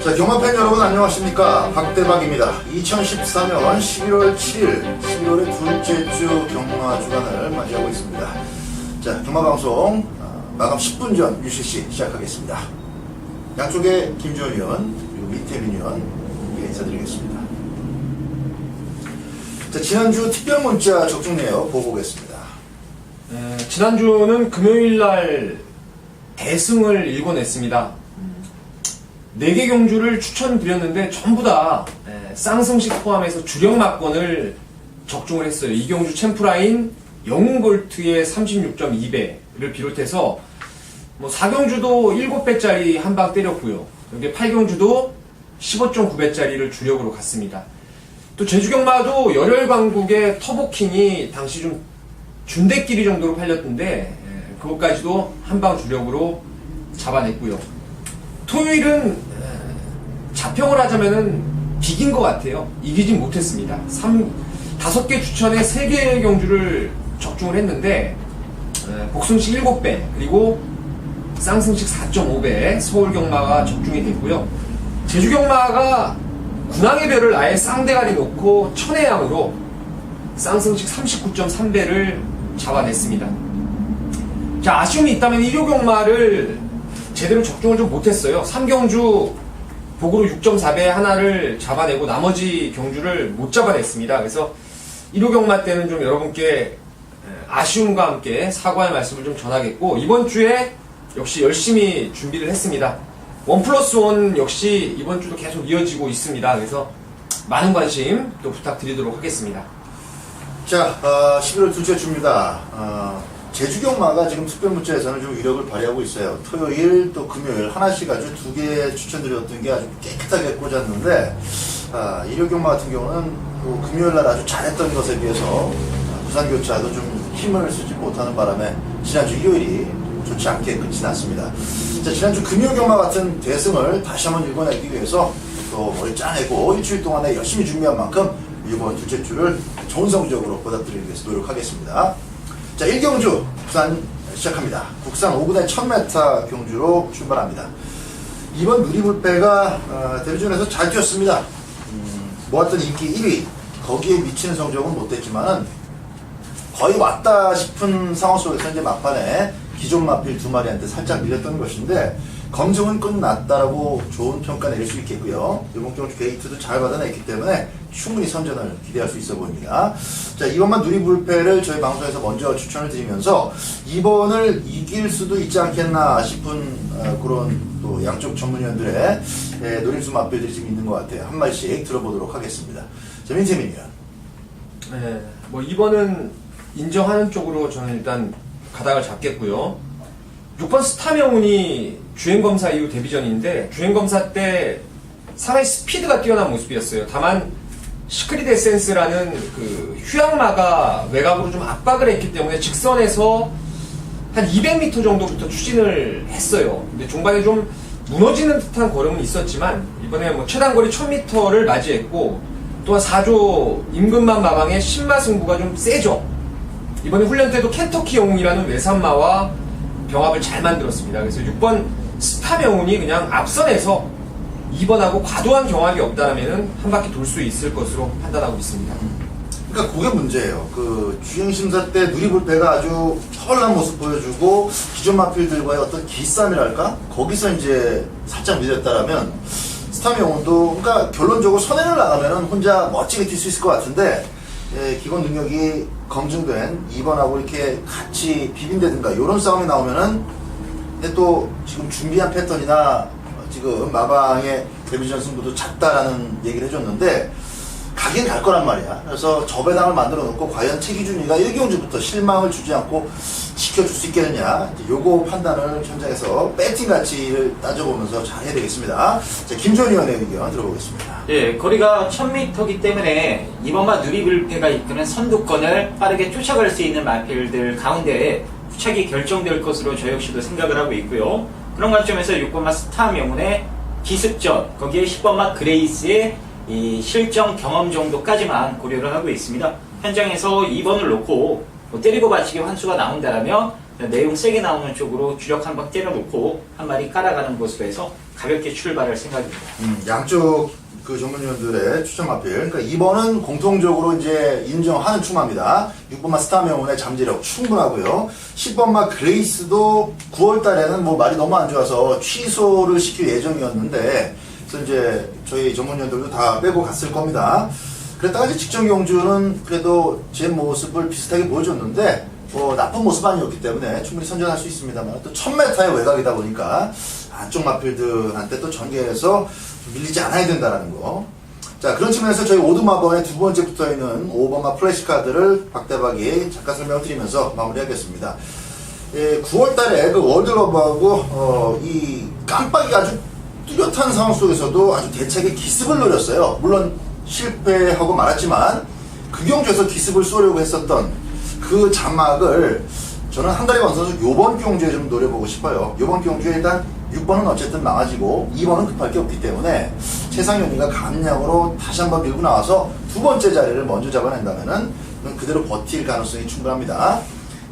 자, 경마팬 여러분 안녕하십니까. 박대박입니다. 2014년 11월 7일, 11월의 둘째 주 경마 주간을 맞이하고 있습니다. 자, 경마방송 마감 10분 전 UCC 시작하겠습니다. 양쪽에 김주현 위원, 그리고 이태민 위원 인사드리겠습니다. 자, 지난주 특별 문자 적중 내역 보고 오겠습니다. 지난주는 금요일날 대승을 일궈냈습니다. 4개 경주를 추천드렸는데 전부 다 쌍승식 포함해서 주력 막권을 적중을 했어요. 이 경주 챔프라인 영웅볼트의 36.2배를 비롯해서 뭐 4경주도 7배짜리 한 방 때렸고요. 여기 8경주도 15.9배짜리를 주력으로 갔습니다. 또 제주경마도 열혈광국의 터보킹이 당시 좀 준대끼리 정도로 팔렸던데 그것까지도 한 방 주력으로 잡아냈고요. 토요일은 자평을 하자면은 비긴 것 같아요. 이기진 못했습니다. 5개 추천에 3개의 경주를 적중을 했는데 복승식 7배 그리고 쌍승식 4.5배 서울경마가 적중이 됐고요. 제주경마가 군항의 별을 아예 쌍대가리 놓고 천혜양으로 쌍승식 39.3배를 잡아냈습니다. 자, 아쉬움이 있다면 1호 경마를 제대로 적중을 좀 못했어요. 3경주 복으로 6.4배 하나를 잡아내고 나머지 경주를 못 잡아냈습니다. 그래서 1호 경마 때는 좀 여러분께 아쉬움과 함께 사과의 말씀을 좀 전하겠고, 이번 주에 역시 열심히 준비를 했습니다. 1+1 역시 이번 주도 계속 이어지고 있습니다. 그래서 많은 관심 또 부탁드리도록 하겠습니다. 자, 11월 둘째 주입니다. 제주경마가 지금 특별문자에서는 좀 위력을 발휘하고 있어요. 토요일 또 금요일 하나씩 아주 2개 추천드렸던 게 아주 깨끗하게 꽂았는데, 일요경마 같은 경우는 또 금요일날 아주 잘했던 것에 비해서 부산교차도 좀 힘을 쓰지 못하는 바람에 지난주 일요일이 좋지 않게 끝이 났습니다. 자, 지난주 금요경마 같은 대승을 다시 한번 일궈내기 위해서 또 머리 짜내고 일주일 동안에 열심히 준비한 만큼 이번 둘째 주를 좋은 성적으로 보답드리기 위해서 노력하겠습니다. 자, 1경주 부산 시작합니다. 국산 5분의 1000m 경주로 출발합니다. 이번 누리불패가 데뷔전에서 잘 뛰었습니다. 모았던 인기 1위, 거기에 미치는 성적은 못됐지만은 거의 왔다 싶은 상황 속에서 이제 막판에 기존 마필 2마리한테 살짝 밀렸던 것인데, 검증은 끝났다라고 좋은 평가 내릴 수 있겠고요. 이번 경주 게이트도 잘 받아냈기 때문에 충분히 선전을 기대할 수 있어 보입니다. 자, 이번만 누리불패를 저희 방송에서 먼저 추천을 드리면서 이번을 이길 수도 있지 않겠나 싶은 그런 또 양쪽 전문위원들의 노림수 맛별들이 지금 있는 것 같아요. 한 마디씩 들어보도록 하겠습니다. 자, 민태민 위원. 네, 뭐 이번은 인정하는 쪽으로 저는 일단 가닥을 잡겠고요. 6번 스타명운이 주행검사 이후 데뷔전인데, 주행검사 때 상당히 스피드가 뛰어난 모습이었어요. 다만 시크릿 에센스라는 그 휴양마가 외곽으로 좀 압박을 했기 때문에 직선에서 한 200m 정도부터 추진을 했어요. 근데 종반에 좀 무너지는 듯한 걸음은 있었지만 이번에 뭐 최단거리 1000m를 맞이했고, 또한 4조 임금만 마방의 신마 승부가 좀 세죠. 이번에 훈련 때도 켄터키 영웅이라는 외산마와 병합을 잘 만들었습니다. 그래서 6번 스타 명운이 그냥 앞선에서 2번하고 과도한 경합이 없다라면은 한 바퀴 돌 수 있을 것으로 판단하고 있습니다. 그러니까 그게 문제예요. 그 주행심사 때 누리불패가 아주 털난 모습 보여주고 기존 마필들과의 어떤 기싸움이랄까? 거기서 이제 살짝 밀렸다라면 스타명운도, 그러니까 결론적으로 선행을 나가면은 혼자 멋지게 뛸 수 있을 것 같은데, 기본 능력이 검증된 2번하고 이렇게 같이 비빈다든가 이런 싸움이 나오면은, 근데 또 지금 준비한 패턴이나 지금 마방의 데뷔전 승부도 작다라는 얘기를 해줬는데 가긴 갈 거란 말이야. 그래서 저배당을 만들어 놓고 과연 최기준이가 1경주부터 실망을 주지 않고 지켜줄 수 있겠느냐, 요거 판단을 현장에서 배팅 가치를 따져보면서 잘 해야 되겠습니다. 자, 김주현 의원의 의견 들어보겠습니다. 예, 거리가 1000m이기 때문에 이번만 누리불패가 이끄는 선두권을 빠르게 쫓아갈 수 있는 마필들 가운데 부착이 결정될 것으로 저 역시도 생각을 하고 있고요. 그런 관점에서 6번마 스타 명운의 기습전, 거기에 10번마 그레이스의 이 실전 경험 정도까지만 고려를 하고 있습니다. 현장에서 2번을 놓고 뭐 때리고 받치기 환수가 나온다라면 내용 세게 나오는 쪽으로 주력 한 방 때려놓고 한 마리 깔아가는 것으로 해서 가볍게 출발할 생각입니다. 양쪽 그 전문위원들의 추천 마필. 그러니까 2번은 공통적으로 이제 인정하는 추마입니다. 6번마 스타명운의 잠재력 충분하고요. 10번마 그레이스도 9월 달에는 뭐 말이 너무 안 좋아서 취소를 시킬 예정이었는데, 그래서 이제 저희 전문위원들도 다 빼고 갔을 겁니다. 그랬다가 이제 직전 경주는 그래도 제 모습을 비슷하게 보여줬는데, 뭐 나쁜 모습 아니었기 때문에 충분히 선전할 수 있습니다만, 또 1000m의 외곽이다 보니까 안쪽 마필들한테 또 전개해서 밀리지 않아야 된다는 거. 자, 그런 측면에서 저희 오두마번에 두 번째 붙어 있는 5번마 플래시카드를 박대박이 잠깐 설명을 드리면서 마무리하겠습니다. 9월 달에 그 월드러브하고 이 깜빡이 아주 뚜렷한 상황 속에서도 아주 대차게 기습을 노렸어요. 물론 실패하고 말았지만 그 경주에서 기습을 쏘려고 했었던 그 자막을 저는 한달에 건너서 요번 경주에 좀 노려보고 싶어요. 요번 경주에 일단 6번은 어쨌든 망아지고 2번은 급할 게 없기 때문에 최상현이가 감량으로 다시 한번 밀고 나와서 두 번째 자리를 먼저 잡아낸다면은 그대로 버틸 가능성이 충분합니다.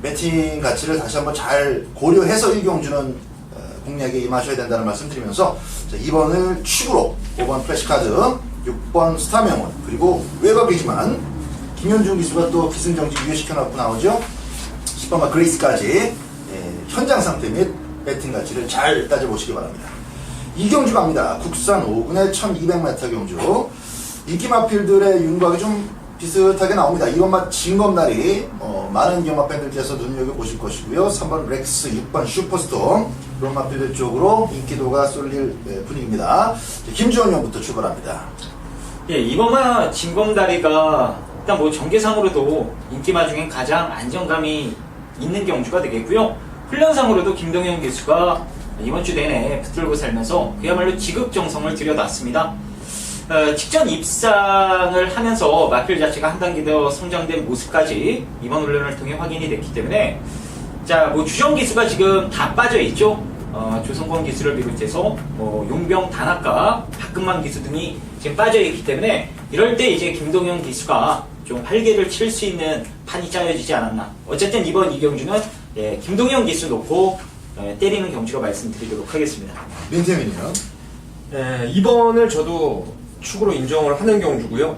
배팅 가치를 다시 한번 잘 고려해서 1경주는 공략에 임하셔야 된다는 말씀 드리면서 2번을 축으로 5번 플래시카드, 6번 스타명운, 그리고 외곽이지만 김현중 기수가 또 기승정지 유효시켜놓고 나오죠. 10번마 그레이스까지 현장 상태 및 배팅 가치를 잘 따져보시기 바랍니다. 이 경주 갑니다. 국산 5군의 1200m 경주. 인기 마필들의 윤곽이 좀 비슷하게 나옵니다. 2번마 진검다리, 많은 경마 팬들께서 눈여겨보실 것이고요. 3번 렉스, 6번 슈퍼스톰, 그런 마필들 쪽으로 인기도가 쏠릴 분위기입니다. 김주원 형부터 출발합니다. 예, 이번마 진검다리가 일단 뭐 전개상으로도 인기마 중엔 가장 안정감이 있는 경주가 되겠고요. 훈련상으로도 김동현 기수가 이번 주 내내 붙들고 살면서 그야말로 지극정성을 들여놨습니다. 직전 입상을 하면서 마필 자체가 한 단계 더 성장된 모습까지 이번 훈련을 통해 확인이 됐기 때문에, 자, 뭐 주전 기수가 지금 다 빠져 있죠. 조성권 기수를 비롯해서 용병 단학과 박근만 기수 등이 지금 빠져 있기 때문에 이럴 때 이제 김동현 기수가 좀 활개를 칠 수 있는 판이 짜여지지 않았나. 어쨌든 이번 이 경주는 김동현 기수 놓고 때리는 경주로 말씀드리도록 하겠습니다. 민태민이요? 2번을 저도 축으로 인정을 하는 경주고요.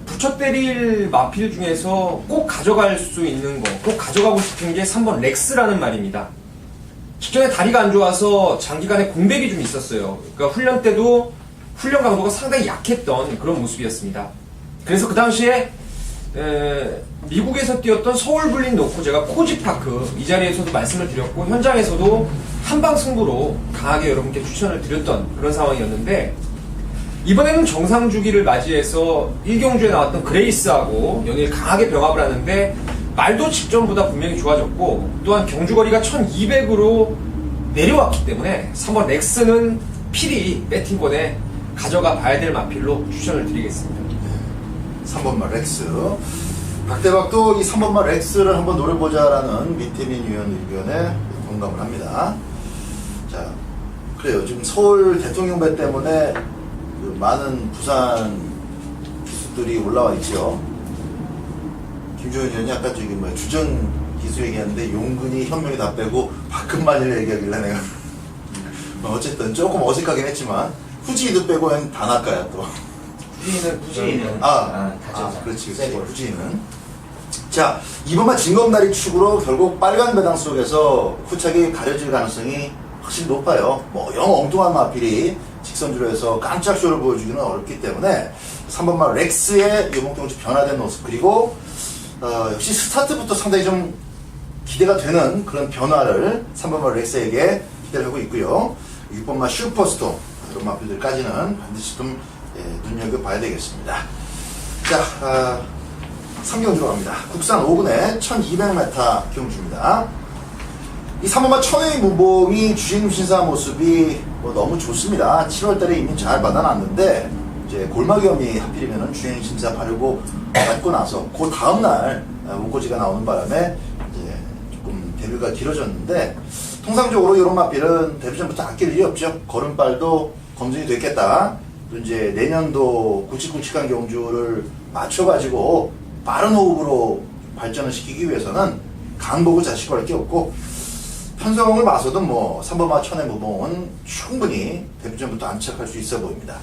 붙여 때릴 마필 중에서 꼭 가져갈 수 있는 거, 꼭 가져가고 싶은 게 3번 렉스라는 말입니다. 직전에 다리가 안 좋아서 장기간에 공백이 좀 있었어요. 그러니까 훈련 때도 훈련 강도가 상당히 약했던 그런 모습이었습니다. 그래서 그 당시에 미국에서 뛰었던 서울블린 놓고 제가 코지파크 이 자리에서도 말씀을 드렸고 현장에서도 한방 승부로 강하게 여러분께 추천을 드렸던 그런 상황이었는데, 이번에는 정상주기를 맞이해서 1경주에 나왔던 그레이스하고 연일 강하게 병합을 하는데 말도 직전보다 분명히 좋아졌고, 또한 경주거리가 1200으로 내려왔기 때문에 3번 렉스는 필히 배팅권에 가져가 봐야 될 마필로 추천을 드리겠습니다. 3번마 렉스. 박대박도 이 3번마 렉스를 한번 노려보자라는 민태민 위원 의견에 공감을 합니다. 자, 그래요. 지금 서울 대통령배 때문에 그 많은 부산 기수들이 올라와 있죠. 김조현 의원이 아까 저기 주전 기수 얘기하는데 용근이 현명이 다 빼고 박근만이를 얘기하길래 내가 어쨌든 조금 어색하긴 했지만 후지이도 빼고 단아까야 또. 후지인은 그렇지. 후지인은. 자, 이번만 진검다리 축으로 결국 빨간 배당 속에서 후착이 가려질 가능성이 확실히 높아요. 뭐 영 엉뚱한 마필이 직선주로 해서 깜짝 쇼를 보여주기는 어렵기 때문에 3번마 렉스의 요목경주 변화된 모습, 그리고 역시 스타트부터 상당히 좀 기대가 되는 그런 변화를 3번마 렉스에게 기대를 하고 있고요. 6번마 슈퍼스톰 이런 마필들까지는 반드시 좀 눈여겨봐야 되겠습니다. 자, 3경주로 갑니다. 국산 5군의 1200m 경주입니다. 이 3번마 천의 무봉이 주인 신사 모습이 너무 좋습니다. 7월달에 이미 잘 받아놨는데 이제 골마겸이 하필이면 주인 심사 받고 나서 그 다음날 원고지가 나오는 바람에 이제 조금 데뷔가 길어졌는데, 통상적으로 이런 마필은 데뷔 전부터 아낄 일이 없죠. 걸음발도 검증이 됐겠다. 또 이제 내년도 굵직굵직한 경주를 맞춰가지고 빠른 호흡으로 발전을 시키기 위해서는 강보고 자시고 할 게 없고 편성을 봐서도 뭐 3번마 천의 무봉은 충분히 데뷔전부터 안착할 수 있어 보입니다.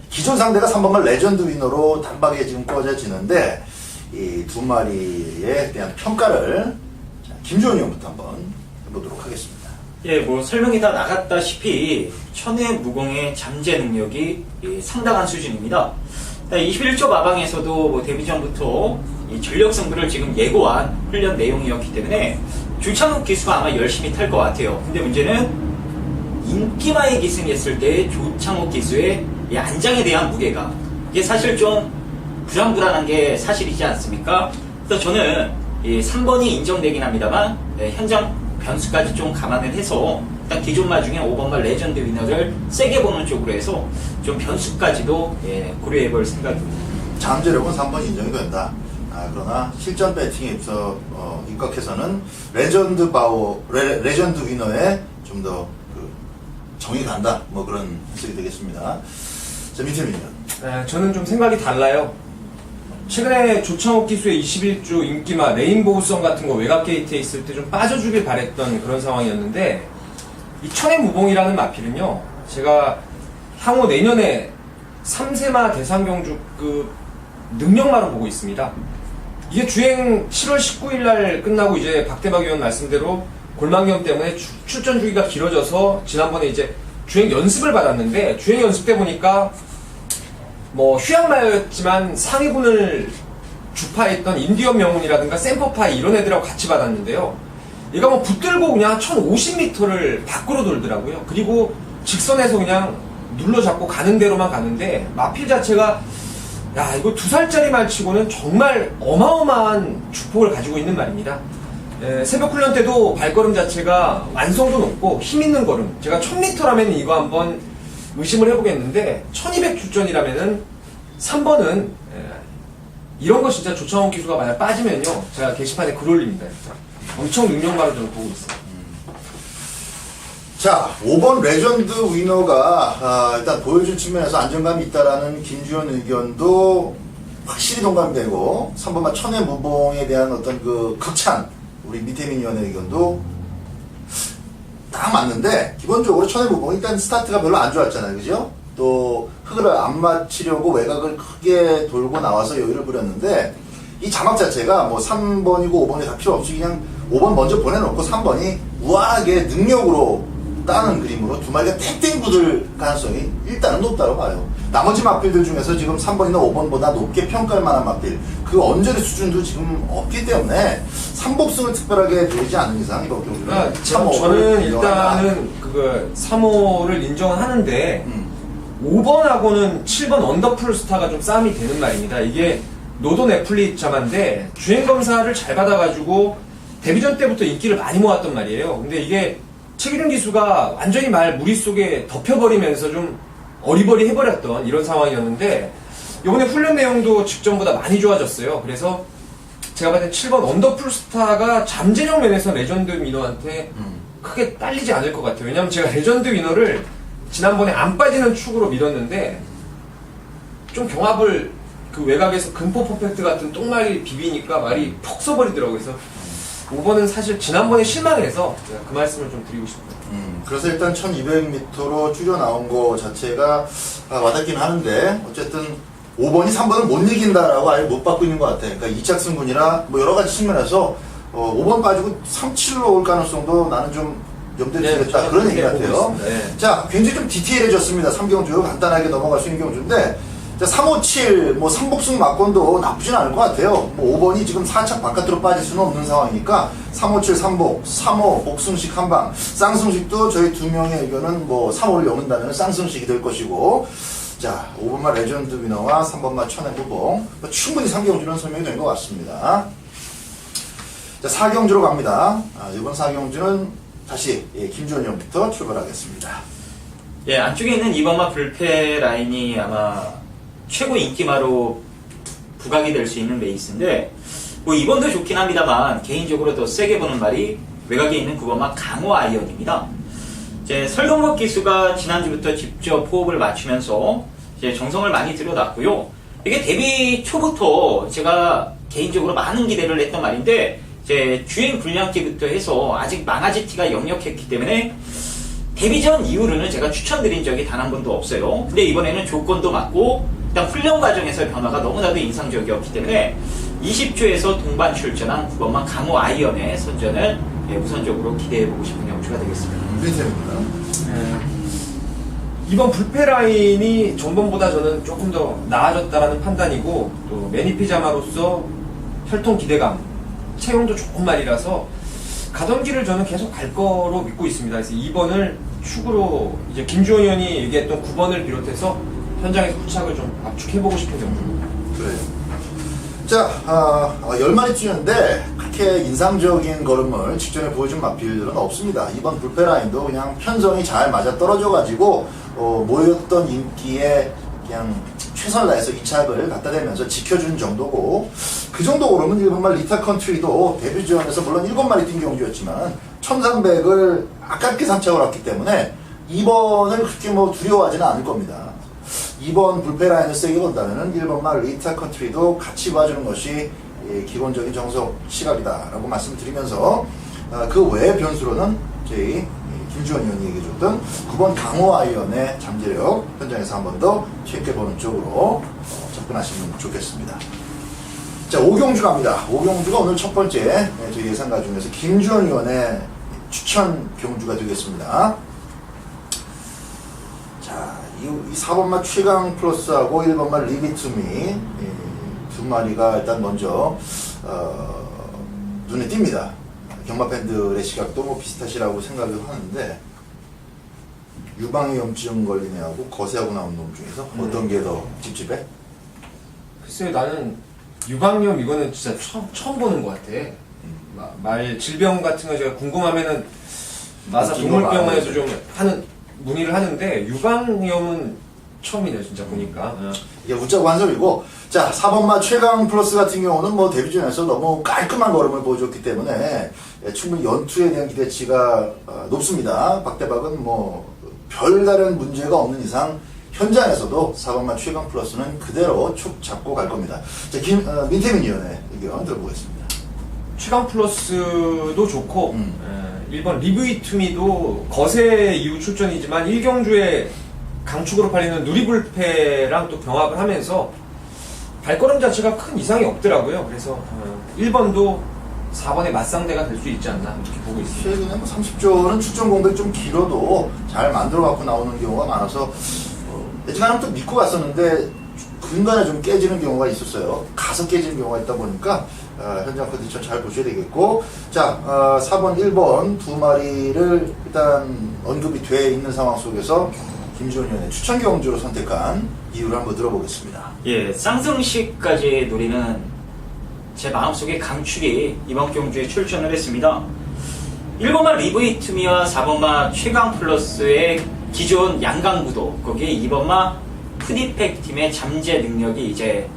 기존 상대가 3번마 레전드 위너로 단박에 지금 꽂아지는데 이 두 마리에 대한 평가를 김주원 형부터 한번 해보도록 하겠습니다. 예, 뭐 설명이 다 나갔다시피 천의 무공의 잠재 능력이 상당한 수준입니다. 21조 마방에서도 뭐 데뷔전부터 이 전력 승부를 지금 예고한 훈련 내용이었기 때문에 조창욱 기수가 아마 열심히 탈 것 같아요. 근데 문제는 인기마에 기승했을 때 조창욱 기수의 이 안장에 대한 무게가 이게 사실 좀 불안불안한 게 사실이지 않습니까? 그래서 저는 이 3번이 인정되긴 합니다만 현장 변수까지 좀 감안을 해서 일단 기존 마 중에 5번마 레전드 위너를 세게 보는 쪽으로 해서 좀 변수까지도 고려해볼 생각입니다. 잠재력은 3번 인정이 된다. 그러나 실전 배팅에 입각해서는 레전드 위너에 좀 더 정이 간다. 뭐 그런 해석이 되겠습니다. 자, 민태민요. 저는 좀 생각이 달라요. 최근에 조창욱 기수의 21조 인기마 레인보우성 같은 거 외곽 게이트에 있을 때 좀 빠져주길 바랬던 그런 상황이었는데 이 천의 무봉이라는 마필은요, 제가 향후 내년에 3세마 대상경주급 능력마로 보고 있습니다. 이게 주행 7월 19일 날 끝나고 이제 박대박 의원 말씀대로 골망염 때문에 출전 주기가 길어져서 지난번에 이제 주행 연습을 받았는데 주행 연습 때 보니까 뭐 휴양마였지만 상위분을 주파했던 인디언 명운이라든가 샘퍼파이 이런 애들하고 같이 받았는데요. 얘가 뭐 붙들고 그냥 1050m를 밖으로 돌더라고요. 그리고 직선에서 그냥 눌러잡고 가는 대로만 가는데 마필 자체가 야 이거 2살짜리 말치고는 정말 어마어마한 주폭을 가지고 있는 말입니다. 새벽 훈련 때도 발걸음 자체가 완성도 높고 힘있는 걸음. 제가 1000m라면 이거 한번 의심을 해보겠는데 1200 출전이라면은 3번은 이런 거 진짜 조창욱 기수가 만약 빠지면요 제가 게시판에 글 올립니다. 엄청 능력마로 저는 보고 있어요. 자, 5번 레전드 위너가 일단 보여준 측면에서 안정감이 있다라는 김주현 의견도 확실히 동감되고 3번마 천의 무봉에 대한 어떤 그 극찬 우리 미태민 의원의 의견도 딱 맞는데 기본적으로 천의 무봉 일단 스타트가 별로 안 좋았잖아요, 그죠? 또 흙을 안 맞추려고 외곽을 크게 돌고 나와서 여유를 부렸는데 이 자막 자체가 뭐 3번이고 5번이 다 필요 없이 그냥 5번 먼저 보내놓고 3번이 우아하게 능력으로 따는 그림으로 두 마리가 땡땡 붙을 가능성이 일단은 높다고 봐요. 나머지 마필들 중에서 지금 3번이나 5번보다 높게 평가할 만한 마필 그 언저리 수준도 지금 없기 때문에 3복승을 특별하게 노리지 않는 이상 이번 경기는 저는 일단은 그거 3호를 인정은 하는데 5번하고는 7번 언더풀 스타가 좀 싸움이 되는 말입니다. 이게 노돈 애플릿 자만데 주행검사를 잘 받아가지고 데뷔전 때부터 인기를 많이 모았단 말이에요. 근데 이게 최기준 기수가 완전히 말 무리 속에 덮여버리면서 좀 어리버리 해버렸던 이런 상황이었는데 이번에 훈련 내용도 직전보다 많이 좋아졌어요. 그래서 제가 봤을 때 7번 언더풀 스타가 잠재력 면에서 레전드 위너한테 크게 딸리지 않을 것 같아요. 왜냐면 제가 레전드 위너를 지난번에 안 빠지는 축으로 밀었는데 좀 경합을 그 외곽에서 금포 퍼펙트 같은 똥말이 비비니까 말이 퍽 써버리더라고요. 그래서 5번은 사실 지난번에 실망해서 제가 그 말씀을 좀 드리고 싶어요. 그래서 일단 1200m로 줄여 나온 거 자체가 와닿긴 하는데 어쨌든 5번이 3번을 못 이긴다라고 아예 못 받고 있는 것 같아요. 그러니까 2착 승분이나 뭐 여러 가지 측면에서 5번 빠지고 3-7로 올 가능성도 나는 좀 염두에 두겠다 그런 얘기 같아요. 네. 자, 굉장히 좀 디테일해졌습니다. 3경주 간단하게 넘어갈 수 있는 경주인데 자, 357, 뭐 3복승 막건도 나쁘진 않을 것 같아요. 뭐 5번이 지금 4착 바깥으로 빠질 수는 없는 상황이니까 357, 3복, 3호, 복승식 한방, 쌍승식도 저희 두 명의 의견은 뭐 3호를 넘는다면 쌍승식이 될 것이고 자, 5번마 레전드 위너와 3번마 천의 무봉 충분히 3경주는 설명이 된 것 같습니다. 자, 4경주로 갑니다. 이번 4경주는 다시 김주원 형부터 출발하겠습니다. 예, 안쪽에 있는 2번마 불패 라인이 아마 최고 인기마로 부각이 될 수 있는 레이스인데 뭐 2번도 좋긴 합니다만 개인적으로 더 세게 보는 말이 외곽에 있는 9번마 강호 아이언입니다. 이제 설동국 기수가 지난주부터 직접 호흡을 맞추면서 이제 정성을 많이 들여놨고요. 이게 데뷔 초부터 제가 개인적으로 많은 기대를 했던 말인데 이제 주행 불량기부터 해서 아직 망아지 티가 역력했기 때문에 데뷔전 이후로는 제가 추천드린 적이 단 한 번도 없어요. 근데 이번에는 조건도 맞고 일단 훈련 과정에서의 변화가 너무나도 인상적이었기 때문에 20초에서 동반 출전한 9번만 강호 아이언의 선전을 우선적으로 기대해보고 싶은 경주가 되겠습니다. 민쌤입니다. 이번 불패 라인이 전번보다 저는 조금 더 나아졌다라는 판단이고, 또 매니피자마로서 혈통 기대감, 체형도 좋은 말이라서 가던 길을 저는 계속 갈 거로 믿고 있습니다. 그래서 2번을 축으로 이제 김주원 의원이 얘기했던 9번을 비롯해서 현장에서 후착을 좀 압축해보고 싶은 경주입니다. 그래요. 자, 10마리 뛰는데 그렇게 인상적인 걸음을 직전에 보여준 마필들은 없습니다. 이번 불패 라인도 그냥 편성이 잘 맞아 떨어져가지고 모였던 인기에 그냥 최선을 다해서 2착을 갖다 대면서 지켜준 정도고, 그 정도 오르면 1번말 리타 컨트리도 데뷔전에서 물론 7마리 뛴 경주였지만 1300을 아깝게 3착을 왔기 때문에 2번을 그렇게 뭐 두려워하지는 않을 겁니다. 2번 불패 라인을 세게 본다면 1번말 리타 컨트리도 같이 봐주는 것이 기본적인 정석 시각이다라고 말씀드리면서, 그 외의 변수로는 저희 김주원 의원이 얘기해줬던 9번 강호 아이언의 잠재력 현장에서 한 번 더 체크해보는 쪽으로 접근하시면 좋겠습니다. 자, 5경주 갑니다. 5경주가 오늘 첫 번째 저희 예상가 중에서 김주원 의원의 추천 경주가 되겠습니다. 자, 이 4번마 최강 플러스하고 1번마 리비투미 두 마리가 일단 먼저 눈에 띕니다. 경마 팬들의 시각도 뭐 비슷하시라고 생각을 하는데, 유방위험증 걸린 애하고 거세하고 나온 놈 중에서 어떤 게 더 찝찝해? 글쎄요, 나는 유방염 이거는 진짜 처음 보는 것 같아. 말 질병 같은 거 제가 궁금하면은 마사 동물병원에서 좀 하는 문의를 하는데, 유방염은 처음이네요, 진짜 보니까. 이게 웃자고 한 소리고, 자, 4번마 최강 플러스 같은 경우는 뭐 데뷔전에서 너무 깔끔한 걸음을 보여줬기 때문에 충분히 연투에 대한 기대치가 높습니다. 박대박은 뭐 별다른 문제가 없는 이상 현장에서도 4번마 최강 플러스는 그대로 촉 잡고 갈 겁니다. 자, 민태민 의원의 의견 들어보겠습니다. 최강 플러스도 좋고, 1번 리브이투미도 거세 이후 출전이지만 1경주에 강축으로 팔리는 누리불패랑 또 병합을 하면서 발걸음 자체가 큰 이상이 없더라고요. 그래서 1번도 4번의 맞상대가 될 수 있지 않나 이렇게 보고 있습니다. 최근에 뭐 30조는 출전 공백 좀 길어도 잘 만들어 갖고 나오는 경우가 많아서 예전에는 또 믿고 갔었는데 근간에 좀 깨지는 경우가 있었어요. 가서 깨지는 경우가 있다 보니까 현장 컨디션 잘 보셔야 되겠고, 자, 4번, 1번 두 마리를 일단 언급이 돼 있는 상황 속에서 김주원 의원의 추천 경주로 선택한 이유를 한번 들어보겠습니다. 예, 쌍승식까지 노리는 제 마음속의 강축이 이번 경주에 출전을 했습니다. 1번마 리브이투미와 4번마 최강 플러스의 기존 양강구도, 거기에 2번마 푸디팩 팀의 잠재 능력이 이제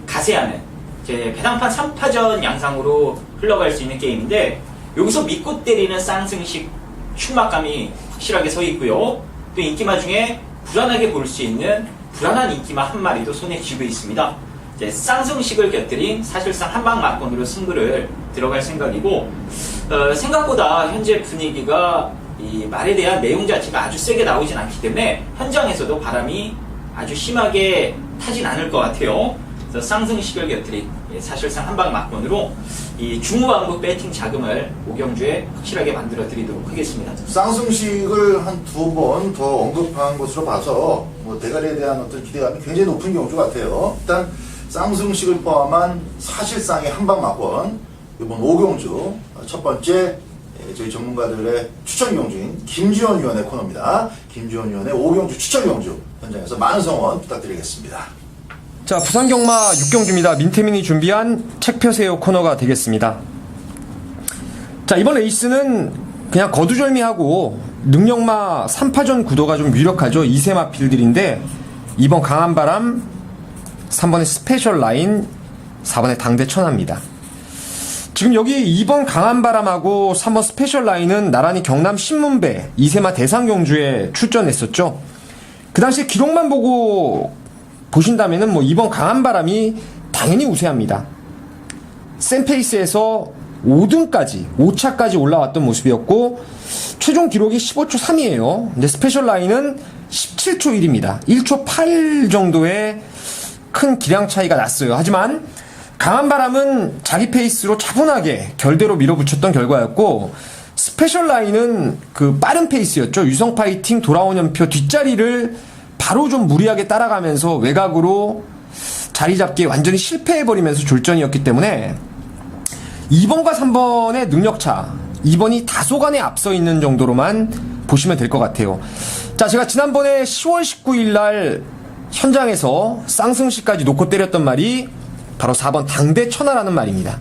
가세하는 이제 배당판 3파전 양상으로 흘러갈 수 있는 게임인데, 여기서 믿고 때리는 쌍승식 충막감이 확실하게 서 있고요. 또 인기마 중에 불안하게 볼 수 있는 불안한 인기마 한 마리도 손에 쥐고 있습니다. 이제 쌍승식을 곁들인 사실상 한방 막건으로 승부를 들어갈 생각이고, 생각보다 현재 분위기가 이 말에 대한 내용 자체가 아주 세게 나오진 않기 때문에 현장에서도 바람이 아주 심하게 타진 않을 것 같아요. 그래서 쌍승식을 곁들인 사실상 한방 막건으로 이 중후반부 배팅 자금을 오경주에 확실하게 만들어 드리도록 하겠습니다. 쌍승식을 한 두 번 더 언급한 것으로 봐서 뭐 대가리에 대한 어떤 기대감이 굉장히 높은 경주 같아요. 일단 쌍승식을 포함한 사실상의 한방 막권, 이번 5경주 첫 번째 저희 전문가들의 추천 경주인 김주원 위원의 코너입니다. 김주원 위원의 5경주 추천 경주 현장에서 많은 성원 부탁드리겠습니다. 자, 부산경마 6경주입니다. 민태민이 준비한 책 펴세요 코너가 되겠습니다. 자, 이번 레이스는 그냥 거두절미하고 능력마 3파전 구도가 좀 유력하죠. 2세마 필들인데 2번 강한바람, 3번의 스페셜 라인, 4번의 당대 천하입니다. 지금 여기 2번 강한바람하고 3번 스페셜 라인은 나란히 경남 신문배 2세마 대상경주에 출전했었죠. 그 당시에 기록만 보고 보신다면은 뭐 2번 강한바람이 당연히 우세합니다. 센 페이스에서 5등까지 5차까지 올라왔던 모습이었고 최종 기록이 15초 3이에요. 근데 스페셜 라인은 17초 1입니다. 1초 8 정도의 큰 기량 차이가 났어요. 하지만 강한 바람은 자기 페이스로 차분하게 결대로 밀어붙였던 결과였고 스페셜 라인은 그 빠른 페이스였죠. 유성 파이팅 돌아온 연표 뒷자리를 바로 좀 무리하게 따라가면서 외곽으로 자리 잡기에 완전히 실패해버리면서 졸전이었기 때문에 2번과 3번의 능력차 2번이 다소간에 앞서 있는 정도로만 보시면 될 것 같아요. 자, 제가 지난번에 10월 19일 날 현장에서 쌍승시까지 놓고 때렸던 말이 바로 4번 당대천하라는 말입니다.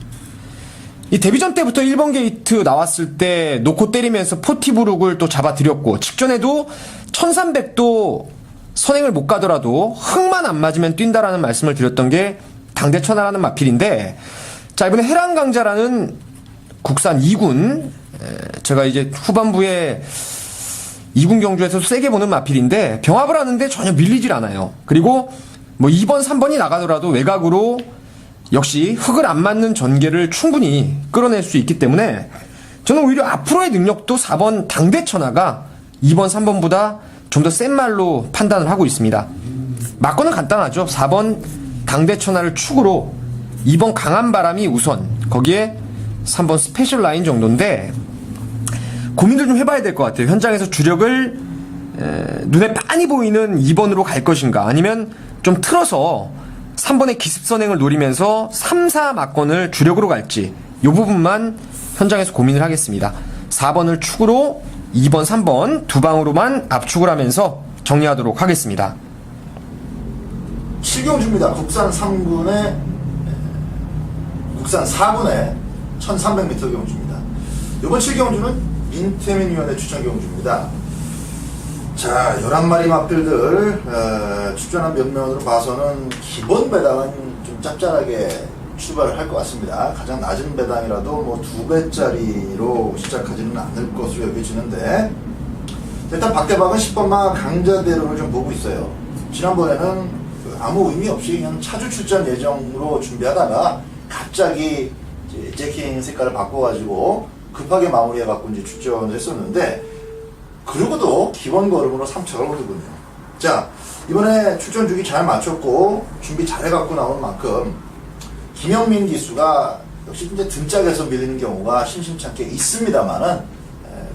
이 데뷔전 때부터 1번 게이트 나왔을 때 놓고 때리면서 포티브룩을 또 잡아드렸고 직전에도 1300도 선행을 못 가더라도 흙만 안 맞으면 뛴다라는 말씀을 드렸던 게 당대천하라는 마필인데 자, 이번에 해랑강자라는 국산 2군 제가 이제 후반부에 2군 경주에서 세게 보는 마필인데 병합을 하는데 전혀 밀리질 않아요. 그리고 뭐 2번, 3번이 나가더라도 외곽으로 역시 흙을 안 맞는 전개를 충분히 끌어낼 수 있기 때문에 저는 오히려 앞으로의 능력도 4번 당대천하가 2번, 3번보다 좀 더 센 말로 판단을 하고 있습니다. 막건은 간단하죠. 4번 당대천하를 축으로 2번 강한 바람이 우선 거기에 3번 스페셜 라인 정도인데 고민을 좀 해봐야 될 것 같아요. 현장에서 주력을 눈에 빤히 보이는 2번으로 갈 것인가 아니면 좀 틀어서 3번의 기습선행을 노리면서 3, 4 막건을 주력으로 갈지 이 부분만 현장에서 고민을 하겠습니다. 4번을 축으로 2번, 3번 두 방으로만 압축을 하면서 정리하도록 하겠습니다. 7경주입니다. 국산 3군에 국산 4군에 1300m 경주입니다. 이번 7경주는 민태민 위원의 추천 경주입니다. 자, 11마리 마필들 출전한 면면으로 봐서는 기본 배당은 좀 짭짤하게 출발을 할 것 같습니다. 가장 낮은 배당이라도 뭐 2배짜리로 시작하지는 않을 것으로 여겨지는데 일단 박대박은 10번마 강자대로를 좀 보고 있어요. 지난번에는 아무 의미 없이 그냥 차주 출전 예정으로 준비하다가 갑자기 이제 제킹 색깔을 바꿔가지고 급하게 마무리해갖고 이제 출전을 했었는데 그러고도 기본 걸음으로 3차를 오르군요. 자, 이번에 출전 주기 잘 맞췄고 준비 잘 해갖고 나온 만큼 김영민 기수가 역시 이제 등짝에서 밀리는 경우가 심심찮게 있습니다만은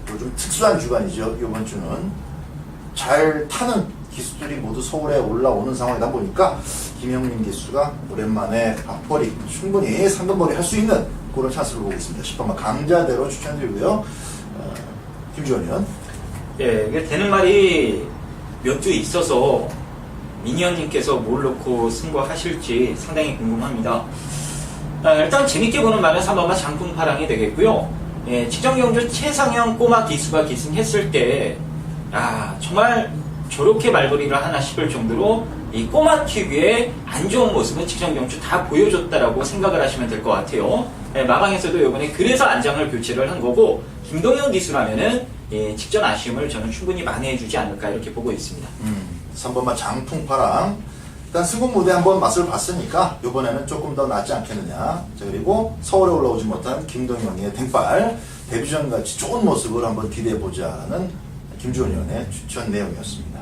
또 좀 특수한 주간이죠. 이번 주는 잘 타는 기수들이 모두 서울에 올라오는 상황이다 보니까 김영민 기수가 오랜만에 앞벌이 충분히 3번벌이 할 수 있는 그런 찬스를 보고 있습니다. 10번만 강자대로 추천드리고요. 김주원 의원. 예, 이게 되는 말이 몇 주 있어서 미니언님께서 뭘 놓고 승부하실지 상당히 궁금합니다. 일단 재밌게 보는 말은 3번만 장풍파랑이 되겠고요. 예, 직전경주 최상형 꼬마 기수가 기승했을 때 정말 저렇게 말벌이를 하나 싶을 정도로 이 꼬마 특유의 안 좋은 모습은 직전경주 다 보여줬다라고 생각을 하시면 될 것 같아요. 예, 마방에서도 이번에 그래서 안장을 교체를 한 거고 김동현 기수라면은 예, 직전 아쉬움을 저는 충분히 만회해주지 않을까 이렇게 보고 있습니다. 3번만 장풍파랑 일단 승국 무대 한번 맛을 봤으니까 이번에는 조금 더 낫지 않겠느냐. 자, 그리고 서울에 올라오지 못한 김동현의 댕발 데뷔전 같이 좋은 모습을 한번 기대해보자는 김주원 의원의 추천 내용이었습니다.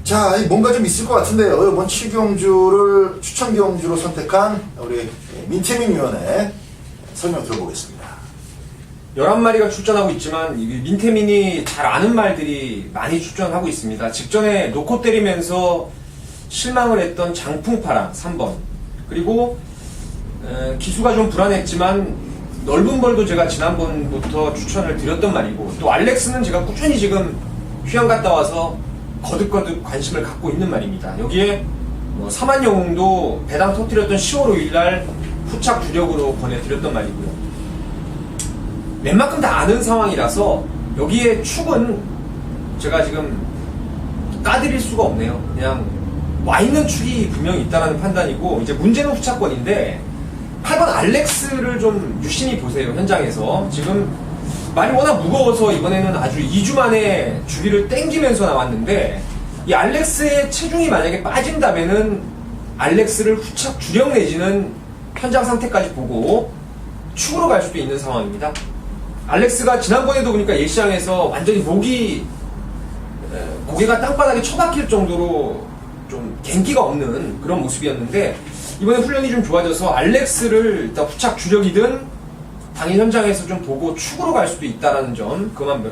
자, 뭔가 좀 있을 것 같은데요. 이번 7경주를 추천 경주로 선택한 우리 민태민 의원의 설명 들어보겠습니다. 11마리가 출전하고 있지만 민태민이 잘 아는 말들이 많이 출전하고 있습니다. 직전에 놓고 때리면서 실망을 했던 장풍파랑 3번 그리고 기수가 좀 불안했지만 넓은 벌도 제가 지난번부터 추천을 드렸던 말이고 또 알렉스는 제가 꾸준히 지금 휴양 갔다 와서 거듭거듭 관심을 갖고 있는 말입니다. 여기에 뭐 사만영웅도 배당 터뜨렸던 10월 5일날 후착 주력으로 권해드렸던 말이고요. 웬만큼 다 아는 상황이라서 여기에 축은 제가 지금 까드릴 수가 없네요. 그냥 와있는 축이 분명히 있다는 판단이고 이제 문제는 후차권인데 8번 알렉스를 좀 유심히 보세요. 현장에서 지금 말이 워낙 무거워서 이번에는 아주 2주 만에 주기를 땡기면서 나왔는데 이 알렉스의 체중이 만약에 빠진다면은 알렉스를 후착 주력 내지는 현장 상태까지 보고 축으로 갈 수도 있는 상황입니다. 알렉스가 지난번에도 보니까 예시장에서 완전히 고개가 땅바닥에 처박힐 정도로 좀 gen기가 없는 그런 모습이었는데, 이번에 훈련이 좀 좋아져서 알렉스를 일단 후착 주력이든 당일 현장에서 좀 보고 축으로 갈 수도 있다라는 점, 그만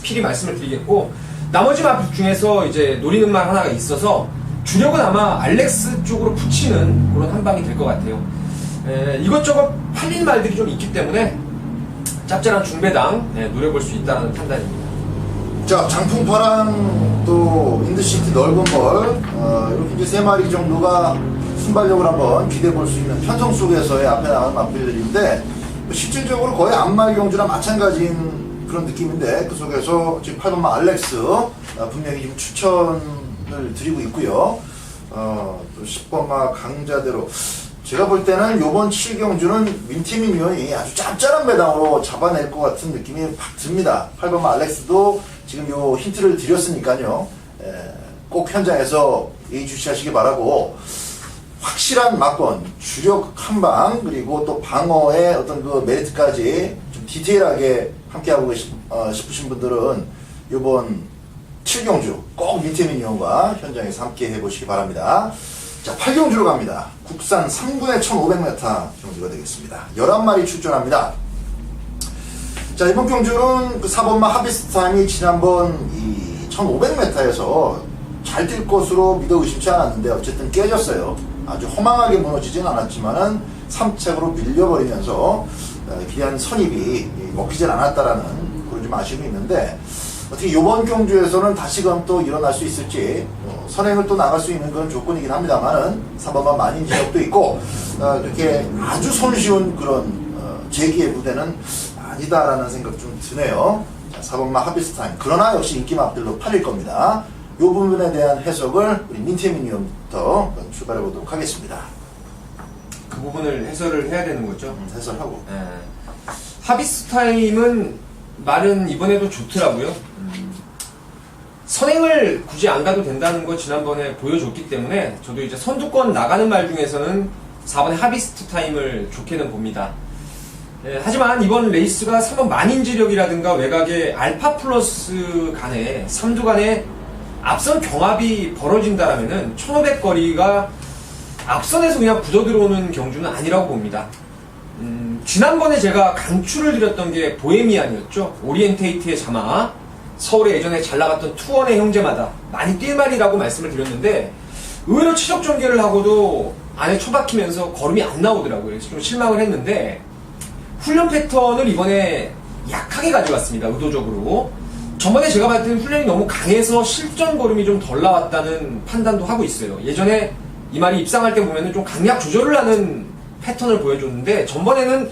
필히 말씀을 드리겠고, 나머지 말 중에서 이제 노리는 말 하나가 있어서 주력은 아마 알렉스 쪽으로 붙이는 그런 한 방이 될 것 같아요. 이것저것 팔릴 말들이 좀 있기 때문에 짭짤한 중배당 노려볼 수 있다는 판단입니다. 자, 장풍파랑 또 인드시티 넓은 벌, 이렇게 이제 3마리 정도가 순발력을 한번 기대해 볼 수 있는 편성 속에서의 앞에 나가는 마필들인데, 실질적으로 거의 암말 경주나 마찬가지인 그런 느낌인데, 그 속에서 지금 8번마 알렉스, 분명히 지금 추천을 드리고 있고요. 또 10번마 강자대로. 제가 볼 때는 요번 7경주는 민티미니언이 아주 짭짤한 배당으로 잡아낼 것 같은 느낌이 팍 듭니다. 8번마 알렉스도 지금 요 힌트를 드렸으니까요. 꼭 현장에서 예의주시하시기 바라고, 확실한 막권, 주력 한방, 그리고 또 방어의 어떤 그 메리트까지 좀 디테일하게 함께하고 싶으신 분들은 요번 7경주 꼭 민티미니언과 현장에서 함께 해보시기 바랍니다. 자, 8경주로 갑니다. 국산 3분의 1500m 경주가 되겠습니다. 11마리 출전합니다. 자, 이번 경주는 그 4번마 하비스타임이 지난번 이 1500m에서 잘 뛸 것으로 믿어 의심치 않았는데 어쨌든 깨졌어요. 아주 허망하게 무너지진 않았지만은 3착으로 밀려버리면서 기한 선입이 먹히질 않았다라는 그런 좀 아쉬움이 있는데, 어떻게 이번 경주에서는 다시금 또 일어날 수 있을지, 선행을 또 나갈 수 있는 그런 조건이긴 합니다만은 3번마 만인 지역도 있고, 그렇게 아주 손쉬운 그런 재기의 무대는 아니다라는 생각 좀 드네요. 자, 4번마 하비스타임. 그러나 역시 인기 마필로 팔릴 겁니다. 이 부분에 대한 해석을 우리 민태민님부터 출발해 보도록 하겠습니다. 그 부분을 해설을 해야 되는 거죠. 해설하고. 하비스타임은 말은 이번에도 좋더라고요. 선행을 굳이 안 가도 된다는 거 지난번에 보여줬기 때문에 저도 이제 선두권 나가는 말 중에서는 4번의 하비스타임을 좋게는 봅니다. 하지만 이번 레이스가 3번 만인지력이라든가 외곽의 알파 플러스 간에 3두 간에 앞선 경합이 벌어진다라면은 1500 거리가 앞선에서 그냥 굳어 들어오는 경주는 아니라고 봅니다. 지난번에 제가 강추를 드렸던 게 보헤미안이었죠. 오리엔테이트의 자마, 서울에 예전에 잘 나갔던 투원의 형제마다 많이 뛸 말이라고 말씀을 드렸는데, 의외로 치적 전개를 하고도 안에 처박히면서 걸음이 안 나오더라고요. 그래서 좀 실망을 했는데, 훈련 패턴을 이번에 약하게 가져갔습니다. 의도적으로. 저번에 제가 봤을 때는 훈련이 너무 강해서 실전 걸음이 좀 덜 나왔다는 판단도 하고 있어요. 예전에 이 말이 입상할 때 보면은 좀 강약 조절을 하는 패턴을 보여줬는데, 전번에는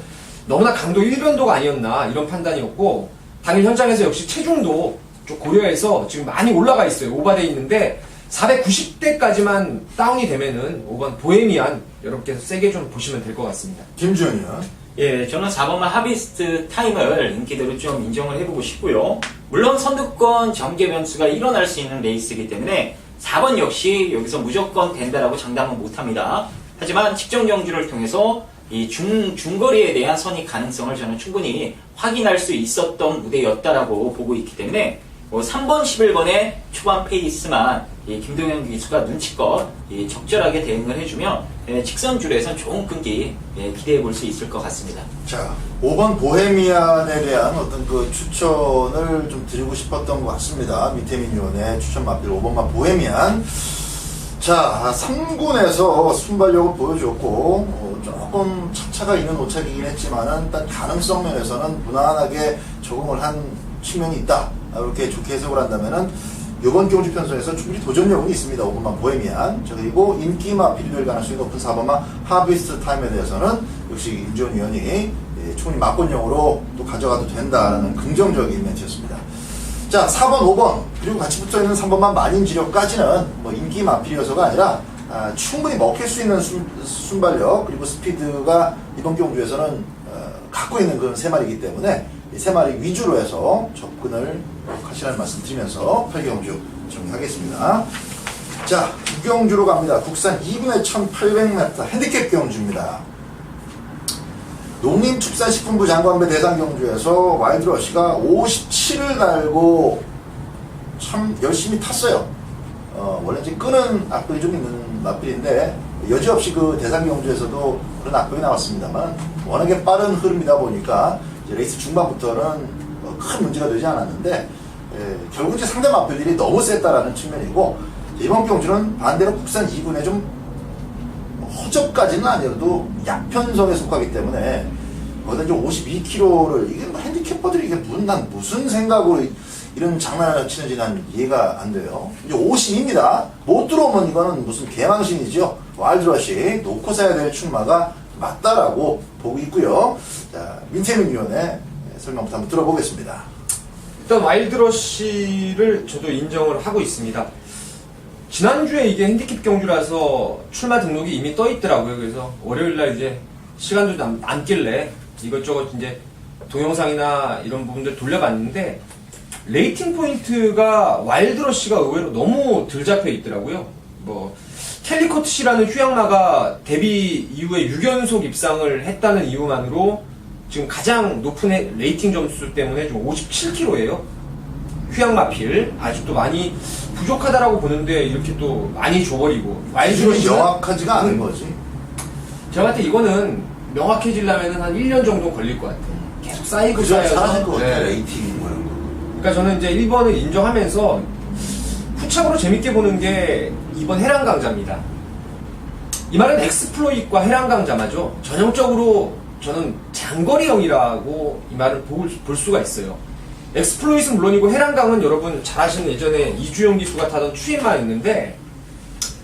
너무나 강도 일변도가 아니었나 이런 판단이었고, 당일 현장에서 역시 체중도 좀 고려해서 지금 많이 올라가 있어요. 오바돼 있는데 490대까지만 다운이 되면은 5번 보헤미안 여러분께서 세게 좀 보시면 될 것 같습니다. 김주현이요. 예, 저는 4번마 하비스트 타임을 인기대로 좀 인정을 해보고 싶고요. 물론 선두권 전개 변수가 일어날 수 있는 레이스이기 때문에 4번 역시 여기서 무조건 된다라고 장담은 못합니다. 하지만 직전 경주를 통해서 이 중거리에 대한 선입 가능성을 저는 충분히 확인할 수 있었던 무대였다라고 보고 있기 때문에 3번, 11번의 초반 페이스만 김동현 기수가 눈치껏 적절하게 대응을 해주면 직선줄에선 좋은 끈기 기대해 볼 수 있을 것 같습니다. 자, 5번 보헤미안에 대한 어떤 그 추천을 좀 드리고 싶었던 것 같습니다. 민태민위원의 추천 마필 5번마 보헤미안. 자, 3군에서 순발력을 보여줬고, 조금 차가 있는 오착이긴 했지만은, 일단 가능성 면에서는 무난하게 적응을 한 측면이 있다. 이렇게 좋게 해석을 한다면은, 이번 경주 편성에서 충분히 도전력은 있습니다. 5번마 보헤미안. 그리고 인기마 필요할 가능성이 높은 4번마 하비스트 타임에 대해서는 역시 임지원 위원이 충분히 막권용으로 또 가져가도 된다라는 긍정적인 멘트였습니다. 자, 4번, 5번, 그리고 같이 붙어있는 3번만 만인지력까지는 뭐 인기 마필이어서가 아니라 충분히 먹힐 수 있는 순발력, 그리고 스피드가 이번 경주에서는 갖고 있는 그런 3마리이기 때문에 이 3마리 위주로 해서 접근을 하시라는 말씀 드리면서 8경주 정리하겠습니다. 자, 9경주로 갑니다. 국산 2분의 1800m 핸디캡 경주입니다. 농림축산식품부 장관배 대상 경주에서 와일드러시가 57을 달고 참 열심히 탔어요. 원래 이제 끄는 악보이 좀 있는 맛bil인데 여지없이 그 대상 경주에서도 그런 악보이 나왔습니다만 워낙에 빠른 흐름이다 보니까 이제 레이스 중반부터는 큰 문제가 되지 않았는데 결국 이제 상대 맛bil들이 너무 셌다라는 측면이고 이번 경주는 반대로 국산 2군에 좀 허접까지는 아니어도 약편성에 속하기 때문에 거기다 이제 52km를 이게 뭐 핸디캐퍼들이 이게 무슨 생각으로 이런 장난을 치는지 난 이해가 안 돼요. 이제 52입니다. 못 들어오면 이거는 무슨 개망신이죠. 와일드러시 놓고 사야 될 출마가 맞다라고 보고 있고요. 자, 민태민 위원의 설명부터 한번 들어보겠습니다. 일단 와일드러시를 저도 인정을 하고 있습니다. 지난주에 이게 핸디캡 경주라서 출마 등록이 이미 떠 있더라고요. 그래서 월요일날 이제 시간도 남길래 이것저것 이제 동영상이나 이런 부분들 돌려봤는데 레이팅 포인트가 와일드러시가 의외로 너무 덜 잡혀 있더라고요. 뭐 캘리커트시라는 휴양마가 데뷔 이후에 6연속 입상을 했다는 이유만으로 지금 가장 높은 레이팅 점수 때문에 좀 57kg예요. 휴양마필 아직도 많이 부족하다라고 보는데 이렇게 또 많이 줘버리고 와일드러시 명확하지가 않은 거지. 제가 봤을 때 이거는 명확해지려면 한 1년 정도 걸릴 것 같아요. 계속 쌓이고 쌓여서 사라질 것 같아. 네. 레이팅 뭐 이런 거. 그러니까 저는 이제 1번을 인정하면서 후착으로 재밌게 보는 게 2번 해랑강자입니다. 이 말은 엑스플로잇과 해랑강자마죠. 전형적으로 저는 장거리형이라고 이 말을 볼 수가 있어요. 엑스플로잇은 물론이고 해랑강은 여러분 잘 아시는 예전에 이주영 기수가 타던 추임마였는데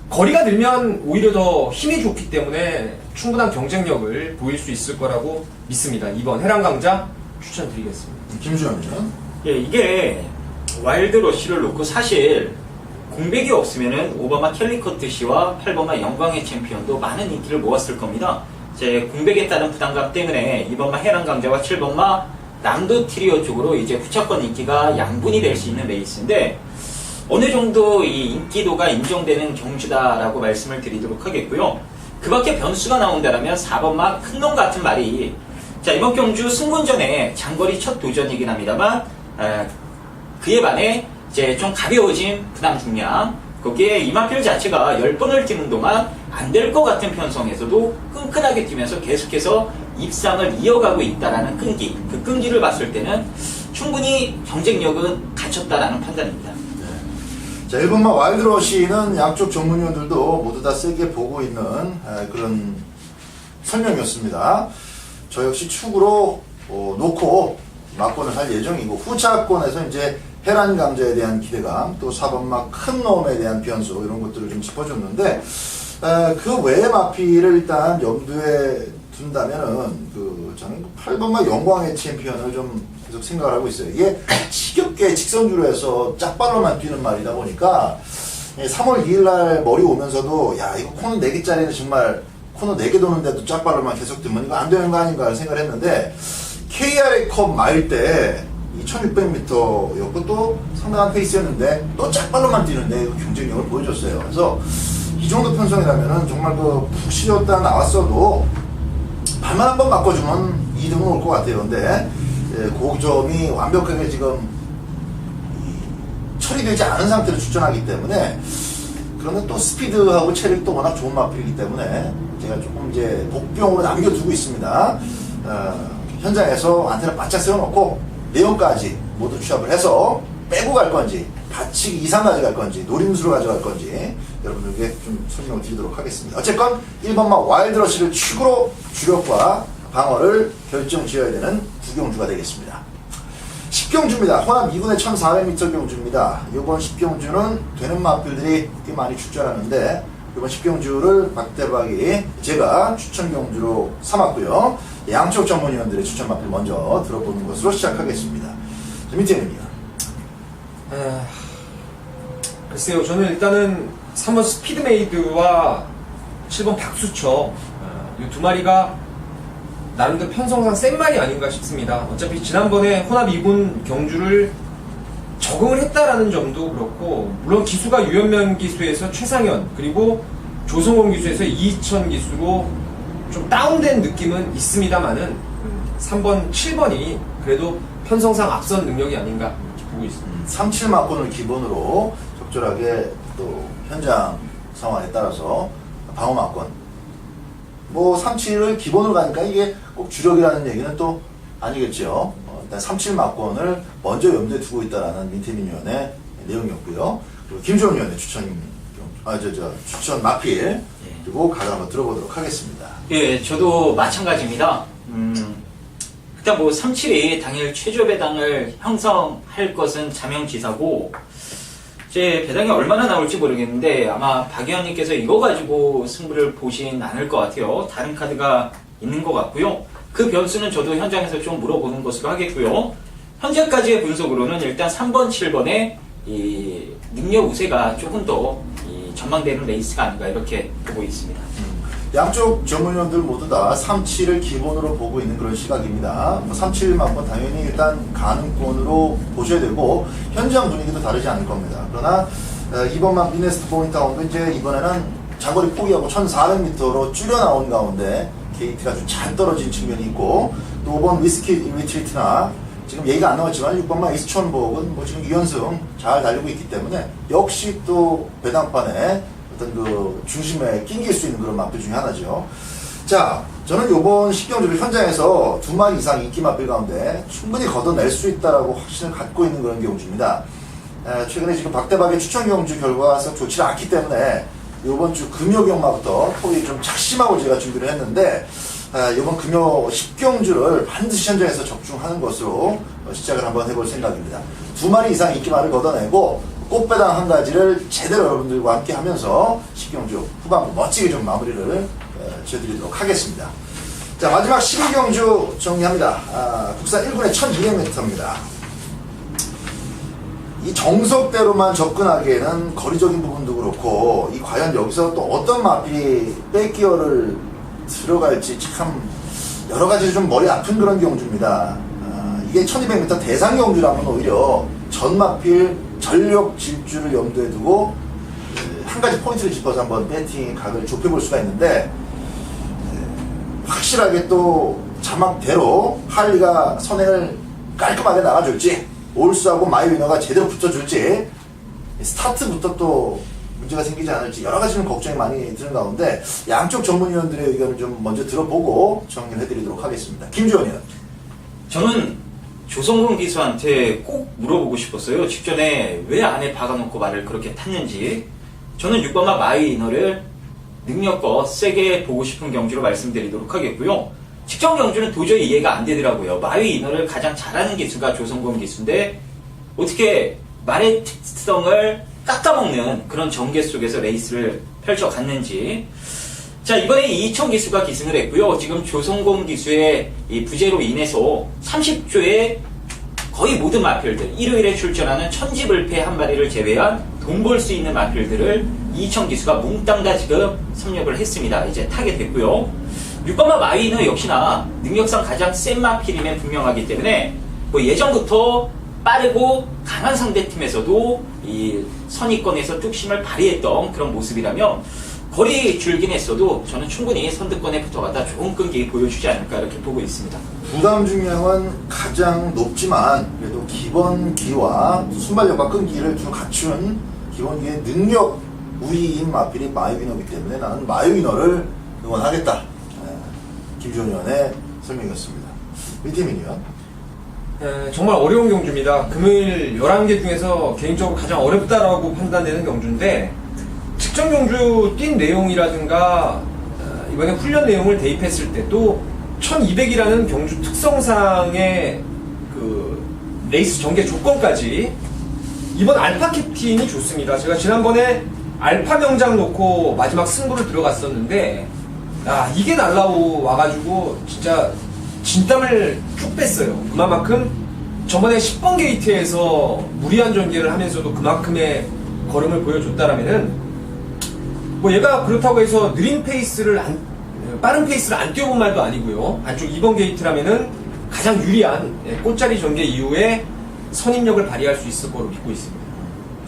거리가 늘면 오히려 더 힘이 좋기 때문에 충분한 경쟁력을 보일 수 있을 거라고 믿습니다. 2번 해랑강자 추천드리겠습니다. 김주현이요? 예, 이게 와일드러시를 놓고 사실 공백이 없으면은 5번마 캘리커트 씨와 8번마 영광의 챔피언도 많은 인기를 모았을 겁니다. 이제 공백에 따른 부담감 때문에 2번마 해랑강자와 7번마 남도 트리오 쪽으로 이제 후차권 인기가 양분이 될 수 있는 레이스인데 어느 정도 이 인기도가 인정되는 경주다라고 말씀을 드리도록 하겠고요. 그 밖에 변수가 나온다라면 4번마 큰놈 같은 말이 자 이번 경주 승군전에 장거리 첫 도전이긴 합니다만 그에 반해 이제 좀 가벼워진 부담 중량 거기에 이마필 자체가 10번을 뛰는 동안 안 될 것 같은 편성에서도 끈끈하게 뛰면서 계속해서 입상을 이어가고 있다라는 끈기 그 끈기를 봤을 때는 충분히 경쟁력은 갖췄다라는 판단입니다. 자, 1번마 와일드러시는 양쪽 전문위원들도 모두 다 세게 보고 있는 그런 설명이었습니다. 저 역시 축으로 놓고 막권을 할 예정이고 후차권에서 이제 해란 강자에 대한 기대감 또 4번마 큰 놈에 대한 변수 이런 것들을 좀 짚어줬는데 그 외의 마피를 일단 염두에 둔다면은 저는 8번마 영광의 챔피언을 좀 계속 생각을 하고 있어요. 이게 지겹게 직선주로 해서 짝발로만 뛰는 말이다 보니까 3월 2일날 머리 오면서도 야 이거 코너 4개짜리는 정말 코너 4개 도는데도 짝발로만 계속 뛰면 이거 안 되는 거 아닌가 생각을 했는데 KRA 컵 마일 때 2600m였고 또 상당한 페이스였는데 또 짝발로만 뛰는데 경쟁력을 보여줬어요. 그래서 이 정도 편성이라면은 정말 푹 쉬었다 나왔어도 발만 한번 바꿔주면 2등은 올 것 같아요. 근데 그 점이 완벽하게 지금 처리되지 않은 상태로 출전하기 때문에 그러면 또 스피드하고 체력도 워낙 좋은 마필이기 때문에 제가 조금 이제 복병으로 남겨두고 있습니다. 현장에서 안테나 바짝 세워놓고 내용까지 모두 취합을 해서 빼고 갈 건지 받치기 이상 가져갈 건지 노림수로 가져갈 건지 여러분들에게 좀 설명을 드리도록 하겠습니다. 어쨌건 1번마 와일드러시를 축으로 주력과 방어를 결정 지어야 되는 구경주가 되겠습니다. 10경주입니다. 호남 2군의 1400m 경주입니다. 이번 10경주는 되는 마필들이 꽤 많이 출전하는데 이번 10경주를 박대박이 제가 추천 경주로 삼았고요. 양쪽 전문위원들의 추천 마필 먼저 들어보는 것으로 시작하겠습니다. 민태민이요. 글쎄요, 저는 일단은 3번 스피드메이드와 7번 박수처 이 두 마리가 나름대로 편성상 센 말이 아닌가 싶습니다. 어차피 지난번에 혼합 2군 경주를 적응을 했다라는 점도 그렇고 물론 기수가 유현면 기수에서 최상현 그리고 조성원 기수에서 이희천 기수로 좀 다운된 느낌은 있습니다만은 3번, 7번이 그래도 편성상 앞선 능력이 아닌가 이렇게 보고 있습니다. 37 막권을 기본으로 적절하게 또 현장 상황에 따라서 방어 막권. 뭐 37을 기본으로 가니까 이게 꼭 주력이라는 얘기는 또 아니겠죠. 일단 37 막권을 먼저 염두에 두고 있다라는 민태민 위원의 내용이었고요. 그리고 김주원 위원의 추천 마필 그리고 각을 한번 들어보도록 하겠습니다. 예, 저도 마찬가지입니다. 일단 뭐 37이 당일 최저 배당을 형성할 것은 자명지사고 이제 배당이 얼마나 나올지 모르겠는데 아마 박 의원님께서 이거 가지고 승부를 보진 않을 것 같아요. 다른 카드가 있는 것 같고요. 그 변수는 저도 현장에서 좀 물어보는 것으로 하겠고요. 현재까지의 분석으로는 일단 3번, 7번의 이 능력 우세가 조금 더 전망되는 레이스가 아닌가 이렇게 보고 있습니다. 양쪽 전문위원들 모두 다 37을 기본으로 보고 있는 그런 시각입니다. 37만번 당연히 일단 가능권으로 보셔야 되고 현장 분위기도 다르지 않을 겁니다. 그러나 이번만 미네스트 포인트아웃도 이제 이번에는 장거리 포기하고 1400m로 줄여 나온 가운데 게이트가 좀 잘 떨어진 측면이 있고 또 5번 위스키 리트리트나 지금 얘기가 안 나왔지만 6번만 이스천복은 뭐 지금 2연승 잘 달리고 있기 때문에 역시 또 배당판에 어떤 그 중심에 낑길 수 있는 그런 마필 중에 하나죠. 자, 저는 이번 10경주를 현장에서 2마리 이상 인기 마필 가운데 충분히 걷어낼 수 있다라고 확신을 갖고 있는 그런 경주입니다. 최근에 지금 박대박의 추천 경주 결과가 좋지 않기 때문에 이번 주 금요 경마부터 토요일 좀 작심하고 제가 준비를 했는데 이번 금요 10경주를 반드시 현장에서 적중하는 것으로 시작을 한번 해볼 생각입니다. 2마리 이상 인기마를 걷어내고 꽃배당 한 가지를 제대로 여러분들과 함께 하면서 10경주 후반부 멋지게 좀 마무리를 지어드리도록 하겠습니다. 자, 마지막 12경주 정리합니다. 국산 1군의 1200m입니다. 이 정석대로만 접근하기에는 거리적인 부분도 그렇고 이 과연 여기서 또 어떤 마필이 백기어를 들어갈지 참 여러 가지 좀 머리 아픈 그런 경주입니다. 이게 1200m 대상 경주라면 오히려 전 마필 전력 질주를 염두에 두고 한 가지 포인트를 짚어서 한번 배팅 각을 좁혀볼 수가 있는데 확실하게 또 자막대로 할리가 선행을 깔끔하게 나가줄지 올수하고 마이위너가 제대로 붙어줄지 스타트부터 또 문제가 생기지 않을지 여러 가지 좀 걱정이 많이 드는 가운데 양쪽 전문위원들의 의견을 좀 먼저 들어보고 정리를 해드리도록 하겠습니다. 김주원 의원. 저는 조성근 기수한테 꼭 물어보고 싶었어요. 직전에 왜 안에 박아놓고 말을 그렇게 탔는지. 저는 6번마 마이너를 능력껏 세게 보고 싶은 경주로 말씀드리도록 하겠고요. 직전 경주는 도저히 이해가 안 되더라고요. 마이너를 가장 잘하는 기수가 조성근 기수인데 어떻게 말의 특성을 깎아먹는 그런 전개 속에서 레이스를 펼쳐갔는지. 자, 이번에 이천 기수가 기승을 했고요. 지금 조성공 기수의 이 부재로 인해서 30조의 거의 모든 마필들, 일요일에 출전하는 천지불패 한 마리를 제외한 돈 벌 수 있는 마필들을 이천 기수가 몽땅 다 지금 섭렵을 했습니다. 이제 타게 됐고요. 6번마 마위는 역시나 능력상 가장 센 마필임에 분명하기 때문에 뭐 예전부터 빠르고 강한 상대팀에서도 이 선의권에서 뚝심을 발휘했던 그런 모습이라면 거리 줄긴 했어도 저는 충분히 선두권에 붙어가다 좋은 끈기 보여주지 않을까 이렇게 보고 있습니다. 부담 중량은 가장 높지만 그래도 기본기와 순발력과 끈기를 좀 갖춘 기본기의 능력 우위인 마필이 마이위너이기 때문에 나는 마이위너를 응원하겠다. 김주원 의원의 설명이었습니다. 민태민 의원. 정말 어려운 경주입니다. 금요일 11개 중에서 개인적으로 가장 어렵다라고 판단되는 경주인데 직전 경주 뛴 내용이라든가 이번에 훈련 내용을 대입했을 때 또 1200이라는 경주 특성상의 그 레이스 전개 조건까지 이번 알파 캡틴이 좋습니다. 제가 지난번에 알파 명장 놓고 마지막 승부를 들어갔었는데 이게 날라와가지고 진짜 진땀을 쭉 뺐어요. 그만큼 저번에 10번 게이트에서 무리한 전개를 하면서도 그만큼의 걸음을 보여줬다라면은 뭐 얘가 그렇다고 해서 느린 페이스를 빠른 페이스를 안 뛰어본 말도 아니고요. 안쪽 2번 게이트라면은 가장 유리한 꽃자리 전개 이후에 선임력을 발휘할 수 있을 거로 믿고 있습니다.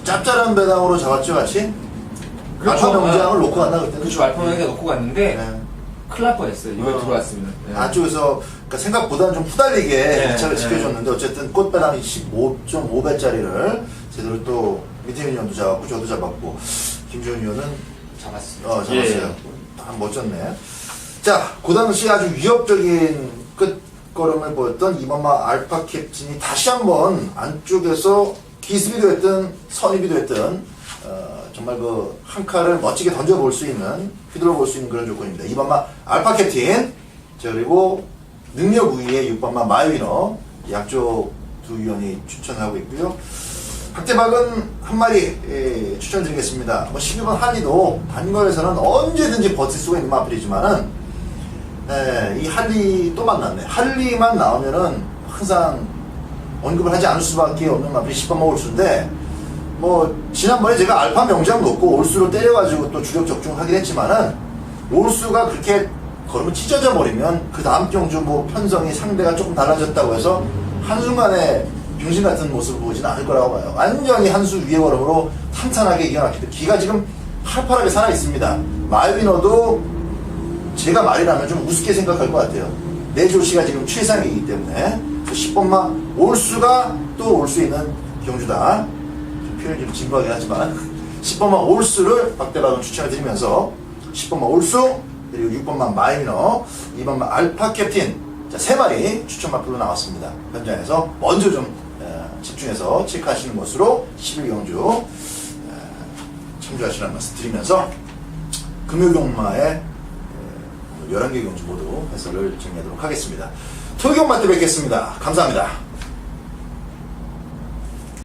짭짤한 배당으로 잡았죠, 같이? 그렇죠. 알파 명장을 놓고 갔나 그때? 그렇죠. 알파 명장 놓고 갔는데 네. 큰일 날 뻔했어요. 이번에 들어왔습니다. 네. 안쪽에서 그러니까 생각보다는 좀 후달리게 네, 기차를 네. 지켜줬는데 어쨌든 꽃배당이 15.5배짜리를 제대로 또 민태균 의원도 잡았고 저도 잡았고 김주현 의원은 잡았습니다. 잡았어요. 예. 아, 멋졌네. 자, 그 당시 아주 위협적인 끝걸음을 보였던 이번마 알파 캡틴이 다시 한번 안쪽에서 기습이도 했든 선입이도 했든 정말 그 한 칼을 멋지게 던져볼 수 있는 휘둘러 볼 수 있는 그런 조건입니다. 이번마 알파 캡틴 자, 그리고 능력 우위의 6번마 마이위너 양쪽 두 위원이 추천하고 있고요. 박대박은 한 마리 추천드리겠습니다. 뭐 12번 할리도 단거에서는 언제든지 버틸 수가 있는 마필이지만은 이 할리 또 만났네. 할리만 나오면은 항상 언급을 하지 않을 수밖에 없는 마필이 10번 올수인데 뭐 지난번에 제가 알파 명장 놓고 올수로 때려가지고 또 주력 적중하긴 했지만은 올수가 그렇게 걸으면 찢어져 버리면 그 다음 경주 뭐 편성이 상대가 조금 달라졌다고 해서 한순간에 병신 같은 모습을 보지는 않을 거라고 봐요. 완전히 한 수 위의 걸음으로 탄탄하게 이겨놨기 때문에 기가 지금 팔팔하게 살아 있습니다. 마이비너도 제가 말이라면 좀 우습게 생각할 것 같아요. 내조시가 지금 최상이기 때문에 10번마 올수가 또 올 수 있는 경주다. 좀 표현이 좀 진부하긴 하지만 10번마 올수를 박대박은 추천을 드리면서 10번마 올수 그리고 6번마 마이너 2번마 알파 캡틴 자, 3마리 추천 마필로 나왔습니다. 현장에서 먼저 좀 집중해서 체크하시는 것으로 11경주 참조하시라는 말씀 드리면서 금요경마의 11개 경주 모두 해설을 정리하도록 하겠습니다. 토요경마 때 뵙겠습니다. 감사합니다.